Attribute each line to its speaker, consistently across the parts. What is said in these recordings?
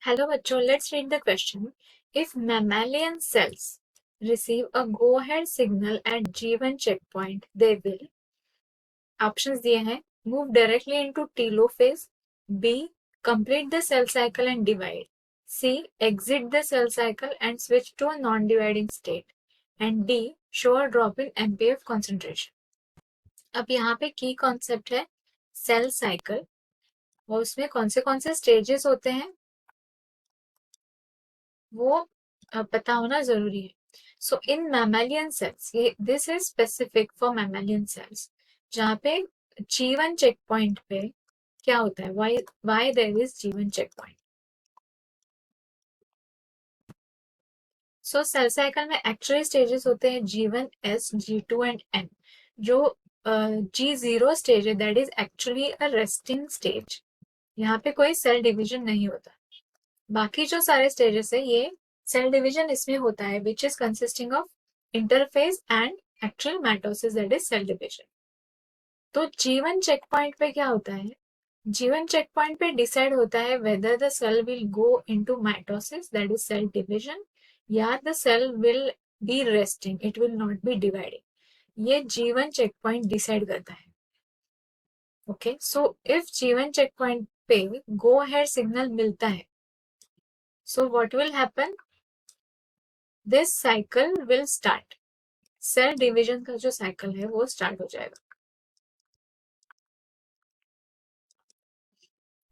Speaker 1: Hello बच्चों, let's read the question. If mammalian cells receive a go-ahead signal at G1 checkpoint, they will options दिए हैं move directly into telophase, B complete the cell cycle and divide, C exit the cell cycle and switch to a non-dividing state, and D show a drop in MPF concentration. अब यहाँ पे की concept है cell cycle और उसमें कौन से stages होते हैं वो पता होना जरूरी है. सो इन मैमेलियन सेल्स, ये this is specific for mammalian cells, जहाँ पे G1 चेक पॉइंट पे क्या होता है, why there is G1 check point. So cell cycle में एक्चुअली स्टेजेस होते हैं G1, S, G2 and N. जो G0 स्टेज है that is actually a resting stage. यहाँ पे कोई सेल डिवीजन नहीं होता. बाकी जो सारे स्टेजेस है ये सेल डिवीजन इसमें होता है which is consisting of interphase and actual mitosis that is cell division. तो G1 चेक पॉइंट पे क्या होता है, G1 चेक पॉइंट पे डिसाइड होता है whether the cell will go into mitosis that is cell division या the cell will be resting, it will not be dividing. ये G1 चेक पॉइंट डिसाइड करता है. Okay, so if G1 check point पे go ahead signal मिलता है, so what will happen, this cycle will start. Cell division का जो cycle है वो स्टार्ट हो जाएगा.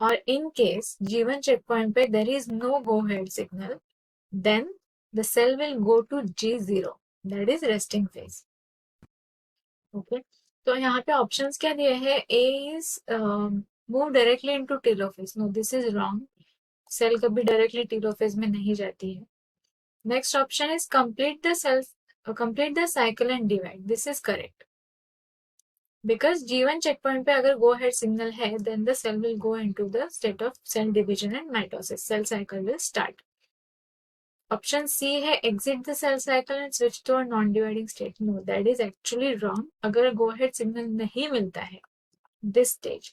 Speaker 1: और in case G1 check point पे there is no go ahead signal, then the cell will go to G0 that is resting phase. Okay, तो यहाँ पे ऑप्शंस क्या दिए हैं, A is move directly into telophase. No, this is wrong. Cell कभी directly telophase में नहीं जाती है. Next option is complete the cycle and divide. This is correct because G1 checkpoint पे अगर go ahead signal है then the cell will go into the state of cell division and mitosis. Cell cycle will start. Option C है exit the cell cycle and switch to a non-dividing state. No, that is actually wrong. अगर go ahead signal नहीं मिलता है this stage,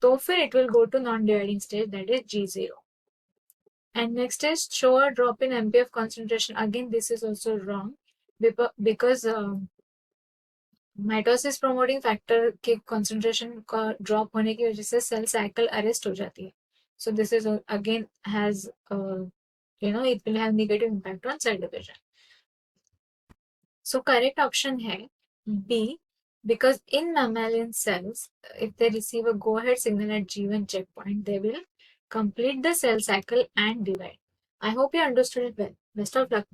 Speaker 1: तो फिर it will go to non-dividing stage that is G0. And next is show a drop in MPF concentration. Again, this is also wrong because mitosis promoting factor के concentration का drop होने की वजह से cell cycle arrest हो जाती है. So this is again has it will have negative impact on sale division. So correct option है B because in mammalian cells, if they receive a go ahead signal at G1 checkpoint, they will complete the cell cycle and divide. I hope you understood it well. Best of luck.